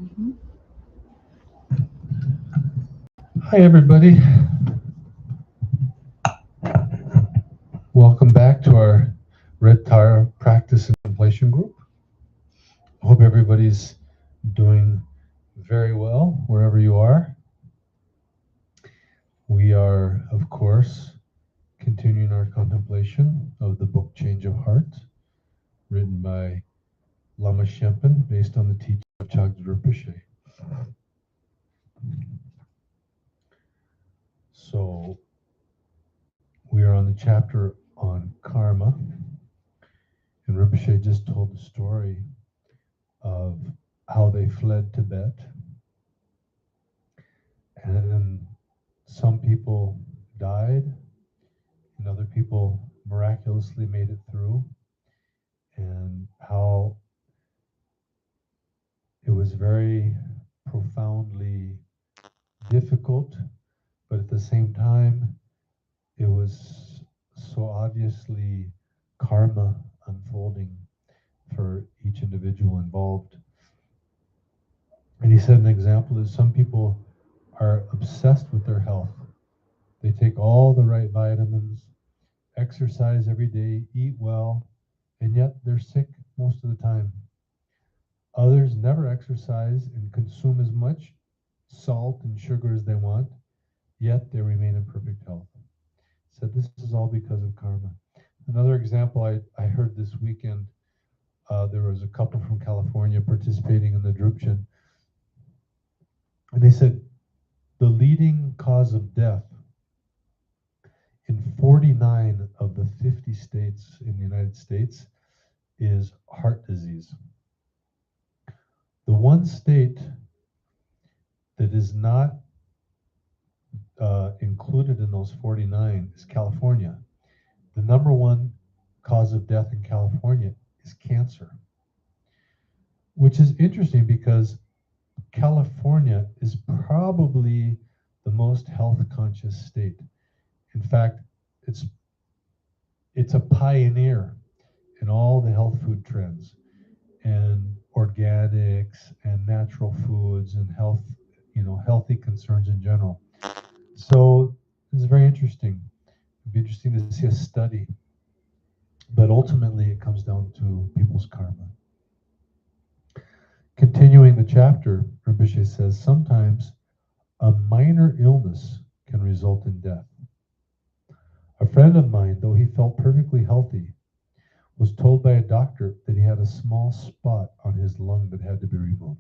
Mm-hmm. Hi, everybody. Welcome back to our Red TARE practice and contemplation group. I hope everybody's doing very well wherever you are. We are, of course, continuing our contemplation of the book Change of Heart, written by Lama Shenpen, based on the teaching of Chagdud Rinpoche. So, we are on the chapter on karma, and Rinpoche just told the story of how they fled Tibet, and some people died and other people miraculously made it through, and how it was very profoundly difficult, but at the same time it was so obviously karma unfolding for each individual involved. And he said an example is some people are obsessed with their health. They take all the right vitamins, exercise every day, eat well, and yet they're sick most of the time. Others never exercise and consume as much salt and sugar as they want, yet they remain in perfect health. So this is all because of karma. Another example I heard this weekend, there was a couple from California participating in the Drupchen, and they said the leading cause of death in 49 of the 50 states in the United States is heart disease. The one state that is not included in those 49 is California. The number one cause of death in California is cancer, which is interesting because California is probably the most health conscious state. In fact, it's a pioneer in all the health food trends and organics and natural foods and health, healthy concerns in general. So it's very interesting. It'd be interesting to see a study, but ultimately it comes down to people's karma. Continuing the chapter, Rinpoche says sometimes a minor illness can result in death. A friend of mine, though he felt perfectly healthy, was told by a doctor that he had a small spot on his lung that had to be removed.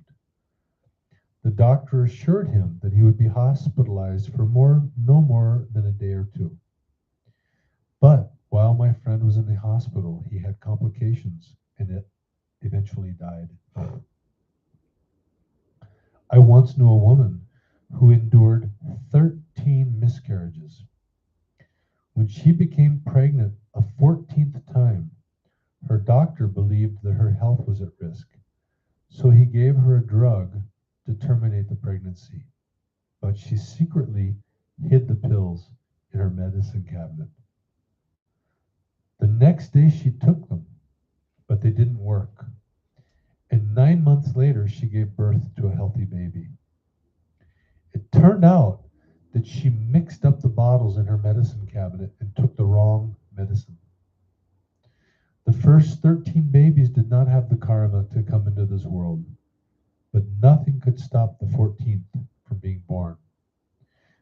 The doctor assured him that he would be hospitalized for no more than a day or two. But while my friend was in the hospital, he had complications and it eventually died. I once knew a woman who endured 13 miscarriages. When she became pregnant a 14th time, her doctor believed that her health was at risk, so he gave her a drug to terminate the pregnancy. But she secretly hid the pills in her medicine cabinet. The next day she took them, but they didn't work. And 9 months later, she gave birth to a healthy baby. It turned out that she mixed up the bottles in her medicine cabinet and took the wrong medicine. The first 13 babies did not have the karma to come into this world, but nothing could stop the 14th from being born,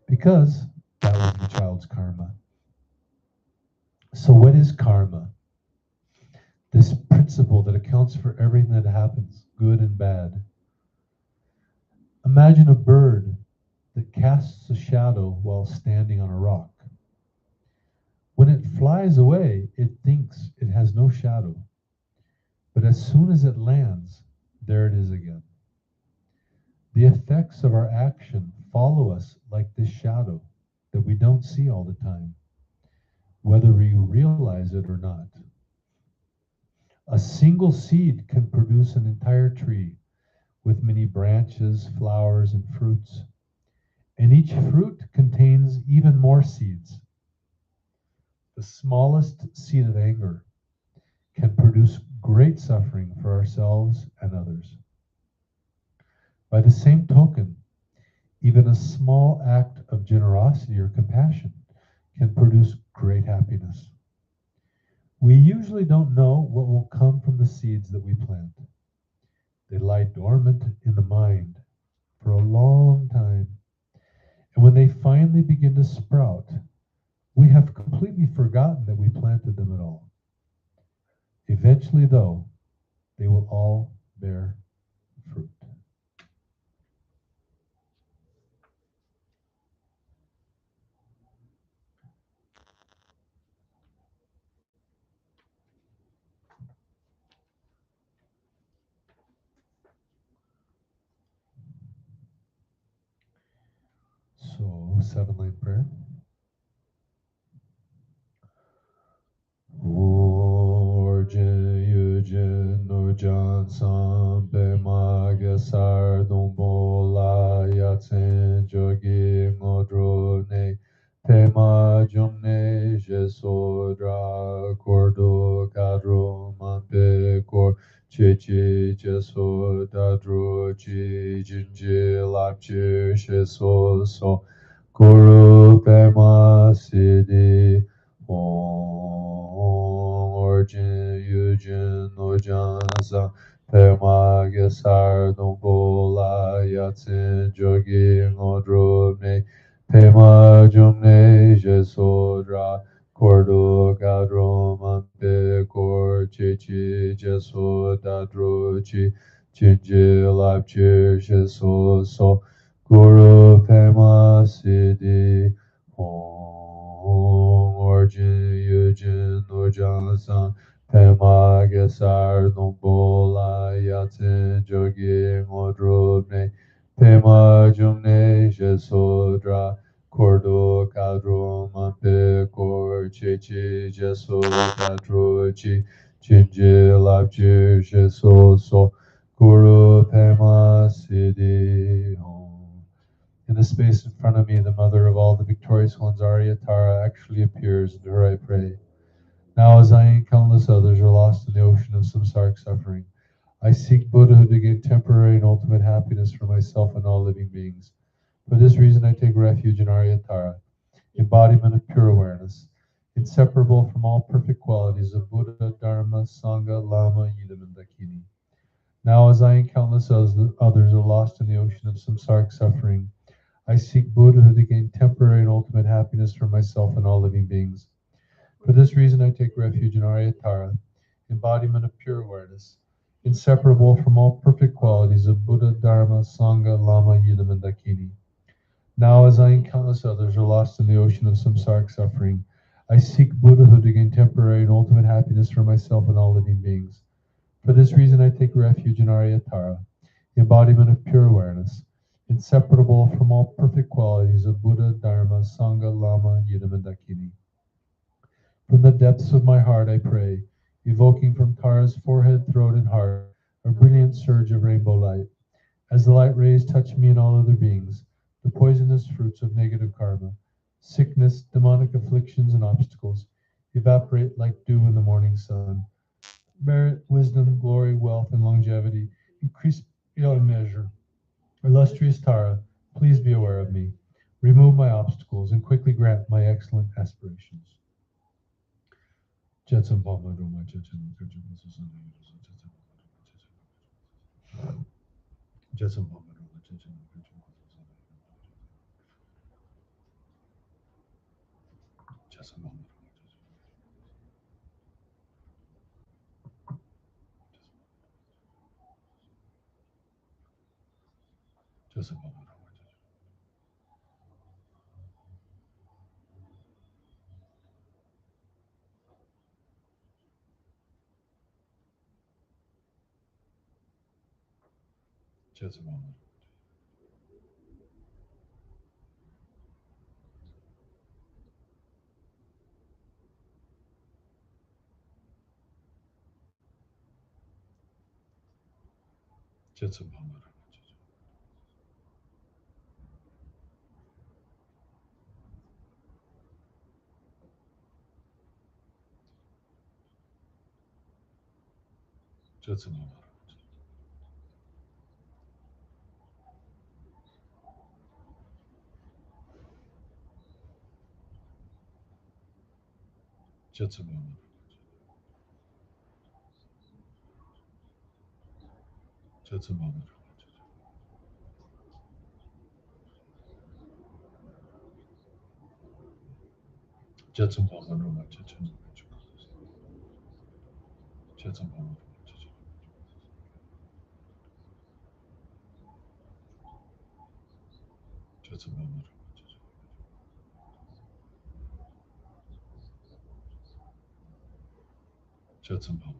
because that was the child's karma. So what is karma? This principle that accounts for everything that happens, good and bad. Imagine a bird that casts a shadow while standing on a rock. When it flies away, it thinks it has no shadow. But as soon as it lands, there it is again. The effects of our action follow us like this shadow that we don't see all the time, whether we realize it or not. A single seed can produce an entire tree with many branches, flowers, and fruits. And each fruit contains even more seeds. The smallest seed of anger can produce great suffering for ourselves and others. By the same token, even a small act of generosity or compassion can produce great happiness. We usually don't know what will come from the seeds that we plant. They lie dormant in the mind for a long time. And when they finally begin to sprout, we have completely forgotten that we planted them at all. Eventually, though, they will all bear fruit. So, 7-line prayer. Orjin Yujin Nujan Sam Pema Sar Dombola Yatsen Jogi Ngodrone Pema Jumne Jesodra Kordo Kadro Mampe Kor Chichi Jeso Dadro Chi Jinji Lapchi Sheso So Guru Pema Siddhi Orjin Yujin Nojan Sang Pema Gesar Dombola Yatsin Jogi Ngodrome Pema Jumne Jesodra Kordo Gadro Mampe Kor Chichi Jeso Dadro Chi Chinji Lapchi Jeso So Guru Pema Siddhi Orjin Yujin Nujan San Pema Gesar Nombola Yatsin Jogi Ngodrobne Pema Jumne Jesodra Kordo Kadro Mampe Kor Chichi Jeso Dadro Chi Chinji Lapji Jeso So Guru Pema Siddhi Om. In the space in front of me, the mother of all the victorious ones, Arya Tara, actually appears, and to her I pray. Now, as I and countless others are lost in the ocean of samsaric suffering, I seek Buddhahood to gain temporary and ultimate happiness for myself and all living beings. For this reason, I take refuge in Arya Tara, embodiment of pure awareness, inseparable from all perfect qualities of Buddha, Dharma, Sangha, Lama, Yidam, and Dakini. Now, as I and countless others are lost in the ocean of samsaric suffering, I seek Buddhahood to gain temporary and ultimate happiness for myself and all living beings. For this reason, I take refuge in Arya Tara, embodiment of pure awareness, inseparable from all perfect qualities of Buddha, Dharma, Sangha, Lama, Yidam, and Dakini. Now, as I and countless others are lost in the ocean of samsaric suffering, I seek Buddhahood to gain temporary and ultimate happiness for myself and all living beings. For this reason, I take refuge in Arya Tara, the embodiment of pure awareness, inseparable from all perfect qualities of Buddha, Dharma, Sangha, Lama, Yidam, and Dakini. From the depths of my heart I pray, evoking from Tara's forehead, throat, and heart a brilliant surge of rainbow light. As the light rays touch me and all other beings, the poisonous fruits of negative karma, sickness, demonic afflictions, and obstacles evaporate like dew in the morning sun. Merit, wisdom, glory, wealth, and longevity increase beyond measure. Illustrious Tara, please be aware of me. Remove my obstacles and quickly grant my excellent aspirations. Jetson Pama Roma Jetson Jetson Pama Roma Jetson Jetson Pama Jetson Pama Roma Jetson Pama Jetson Pama Jetson Pama Just a moment. Just a moment. Just a moment. Just a moment. Just a moment. Just a moment.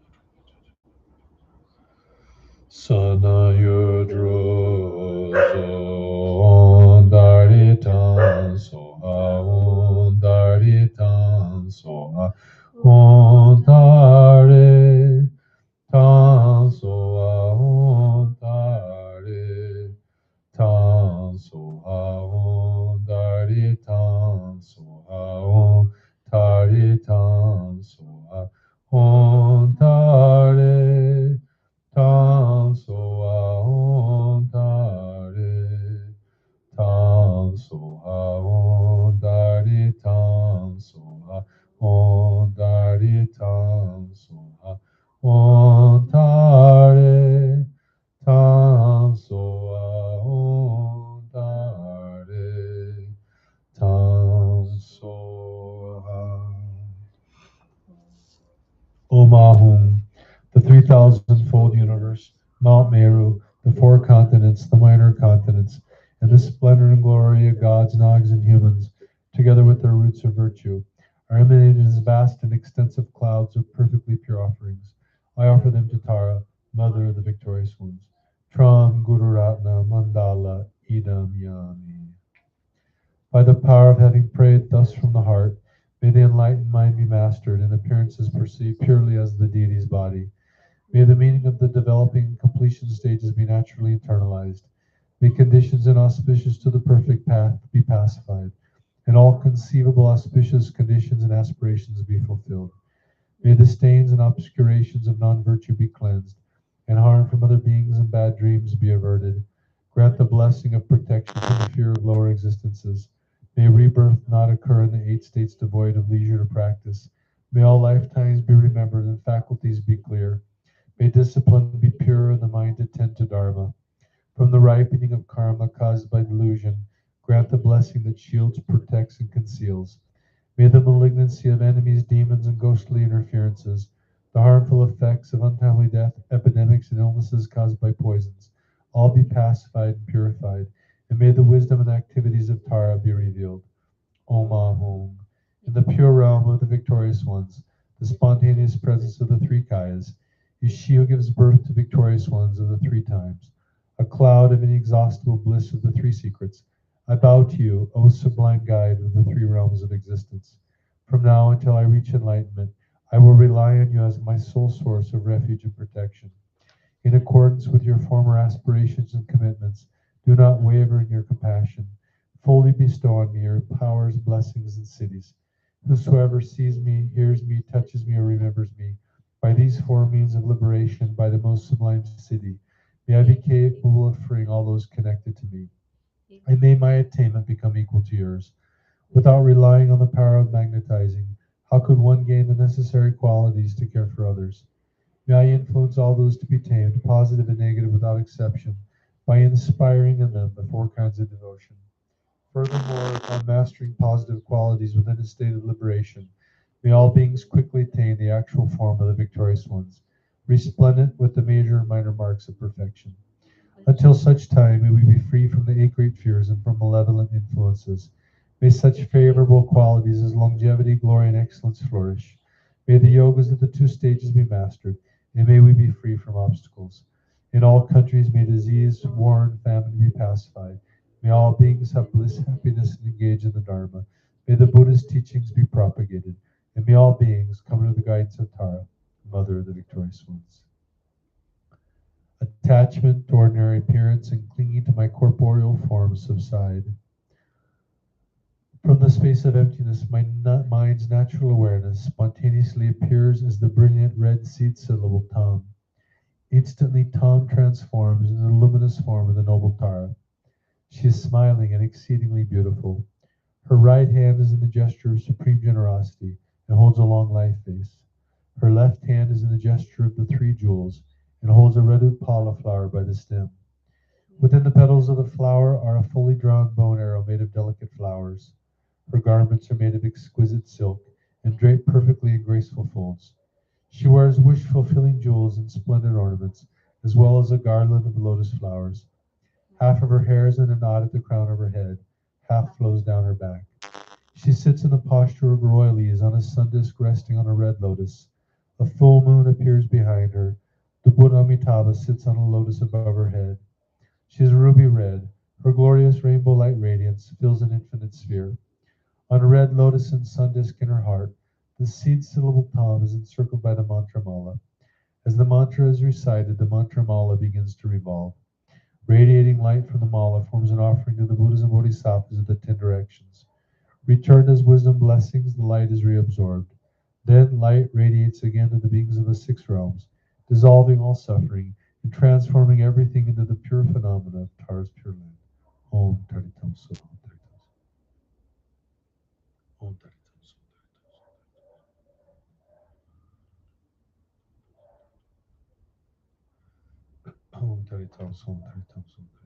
Sana yudro zon daritan soha on daritan soha on tare tan soha on tare tan soha on daritan soha on taritan soha on tare Tam soa on tare, tam soa on dari, tam soa on dari, tam soa on tare, tam soa on tare, tam soa. Omahum, the 3,000-fold universe, Mount Meru, the four continents, the minor continents, and the splendor and glory of gods, nags, and humans, together with their roots of virtue, are emanated as vast and extensive clouds of perfectly pure offerings. I offer them to Tara, mother of the victorious ones. Tram Guru Ratna Mandala Idam Yami. By the power of having prayed thus from the heart, may the enlightened mind be mastered and appearances perceived purely as the deity's body. May the meaning of the developing and completion stages be naturally internalized. May conditions inauspicious to the perfect path be pacified, and all conceivable auspicious conditions and aspirations be fulfilled. May the stains and obscurations of non-virtue be cleansed, and harm from other beings and bad dreams be averted. Grant the blessing of protection from the fear of lower existences. May rebirth not occur in the 8 states devoid of leisure to practice. May all lifetimes be remembered and faculties be clear. May discipline be pure and the mind attend to Dharma. From the ripening of karma caused by delusion, grant the blessing that shields, protects, and conceals. May the malignancy of enemies, demons, and ghostly interferences, the harmful effects of untimely death, epidemics, and illnesses caused by poisons, all be pacified and purified, and may the wisdom and activities of Tara be revealed. Om Ahom. In the pure realm of the victorious ones, the spontaneous presence of the three kayas, is she who gives birth to victorious ones of the 3 times, a cloud of inexhaustible bliss of the 3 secrets. I bow to you, O sublime guide of the 3 realms of existence. From now until I reach enlightenment, I will rely on you as my sole source of refuge and protection. In accordance with your former aspirations and commitments, do not waver in your compassion. Fully bestow on me your powers, blessings, and cities. Whosoever sees me, hears me, touches me, or remembers me, by these 4 means of liberation, by the most sublime city, may I be capable of freeing all those connected to me. And may my attainment become equal to yours. Without relying on the power of magnetizing, how could one gain the necessary qualities to care for others? May I influence all those to be tamed, positive and negative without exception, by inspiring in them the 4 kinds of devotion. Furthermore, upon mastering positive qualities within a state of liberation, may all beings quickly attain the actual form of the victorious ones, resplendent with the major and minor marks of perfection. Until such time, may we be free from the 8 great fears and from malevolent influences. May such favorable qualities as longevity, glory, and excellence flourish. May the yogas of the 2 stages be mastered, and may we be free from obstacles. In all countries, may disease, war, and famine be pacified. May all beings have bliss, happiness, and engage in the Dharma. May the Buddhist teachings be propagated, and may all beings come under the guidance of Tara, Mother of the Victorious Ones. Attachment to ordinary appearance and clinging to my corporeal form subside. From the space of emptiness, my mind's natural awareness spontaneously appears as the brilliant red seed syllable Tam. Instantly, Tam transforms into the luminous form of the noble Tara. She is smiling and exceedingly beautiful. Her right hand is in the gesture of supreme generosity, and holds a long life vase. Her left hand is in the gesture of the three jewels and holds a red upala flower by the stem. Within the petals of the flower are a fully drawn bow and arrow made of delicate flowers. Her garments are made of exquisite silk and draped perfectly in graceful folds. She wears wish-fulfilling jewels and splendid ornaments, as well as a garland of lotus flowers. Half of her hair is in a knot at the crown of her head, half flows down her back. She sits in the posture of royalties on a sun disk resting on a red lotus. A full moon appears behind her. The Buddha Amitabha sits on a lotus above her head. She is ruby red. Her glorious rainbow light radiance fills an infinite sphere. On a red lotus and sun disk in her heart, the seed syllable Tam is encircled by the mantra mala. As the mantra is recited, the mantra mala begins to revolve. Radiating light from the mala forms an offering to the Buddhas and Bodhisattvas of the 10 directions. Returned as wisdom blessings, the light is reabsorbed. Then light radiates again to the beings of the 6 realms, dissolving all suffering and transforming everything into the pure phenomena of Tara's pure land. Om Taritam Soha. Om Taritam Soha. Om Taritam Soha. Taritam Soha.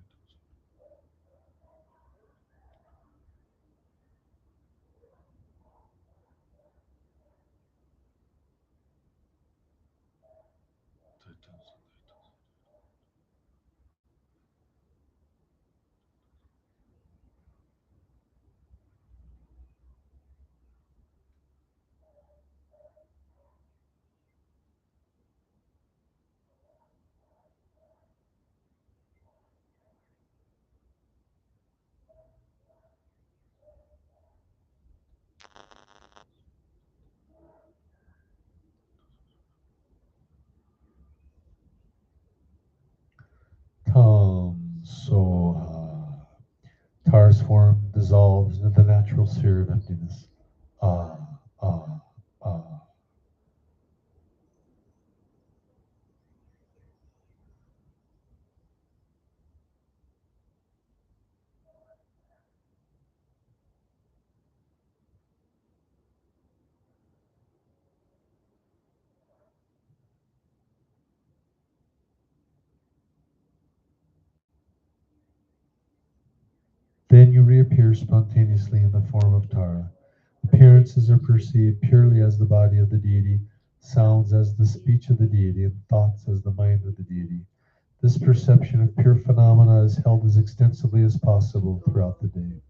Tam Soha. Tara's form dissolves into the natural sphere of emptiness. Ah, ah, ah. Then you reappear spontaneously in the form of Tara. Appearances are perceived purely as the body of the deity, sounds as the speech of the deity, and thoughts as the mind of the deity. This perception of pure phenomena is held as extensively as possible throughout the day.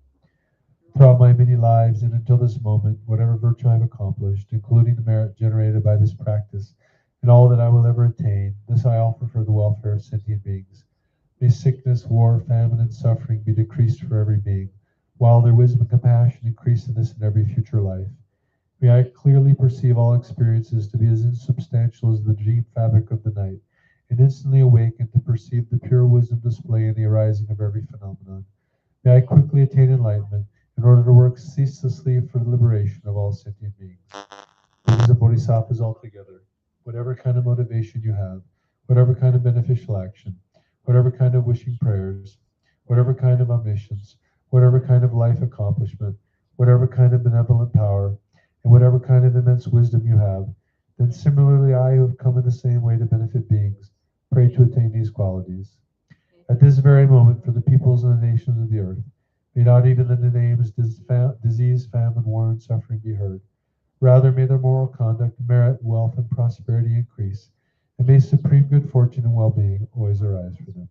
Throughout my many lives and until this moment, whatever virtue I have accomplished, including the merit generated by this practice, and all that I will ever attain, this I offer for the welfare of sentient beings. May sickness, war, famine, and suffering be decreased for every being, while their wisdom and compassion increase in this and every future life. May I clearly perceive all experiences to be as insubstantial as the dream fabric of the night, and instantly awaken to perceive the pure wisdom display in the arising of every phenomenon. May I quickly attain enlightenment in order to work ceaselessly for the liberation of all sentient beings. Buddhas and Bodhisattvas altogether, whatever kind of motivation you have, whatever kind of beneficial action, whatever kind of wishing prayers, whatever kind of omniscience, whatever kind of life accomplishment, whatever kind of benevolent power, and whatever kind of immense wisdom you have, then similarly I who have come in the same way to benefit beings, pray to attain these qualities. At this very moment, for the peoples and the nations of the earth, may not even the names disease, famine, war, and suffering be heard. Rather, may their moral conduct, merit, wealth, and prosperity increase, and may supreme good fortune and well-being always arise for them.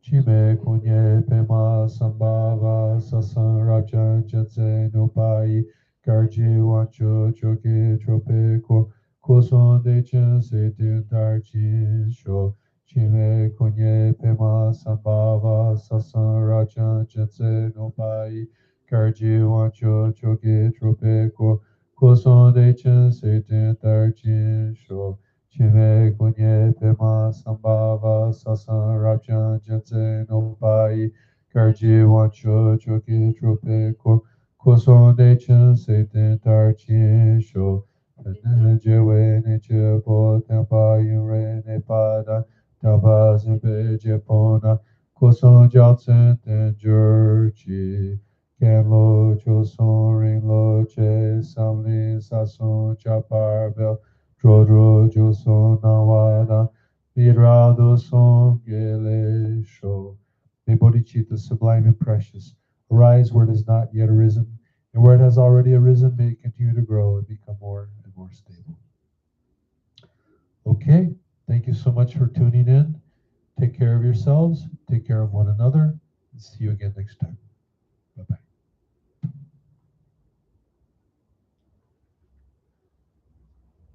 Chime kunye pema sambhava sasan rajan jense nopai garji wancho choke trope koson de chen se din dar chin sho. Chime kunye pema sambhava sasan rajan jense nopai garji wancho choke trope koson de chen se din dar chin sho. Chime kunye pema sambhava sasan rajan jense no pai garji wancho choki trope koson de chen se ten tar chin sho tenen jewe ne che po tenpa yin re ne pada tenpa zinpe je pona koson jiao tsen ten jur chi Ken lo choson ring lo che samlin sasun chapar bel drodro joson nawada midrado son gele sho. May bodhicitta, sublime and precious, arise where it has not yet arisen, and where it has already arisen, may it continue to grow and become more and more stable. Okay, thank you so much for tuning in. Take care of yourselves, take care of one another, and see you again next time.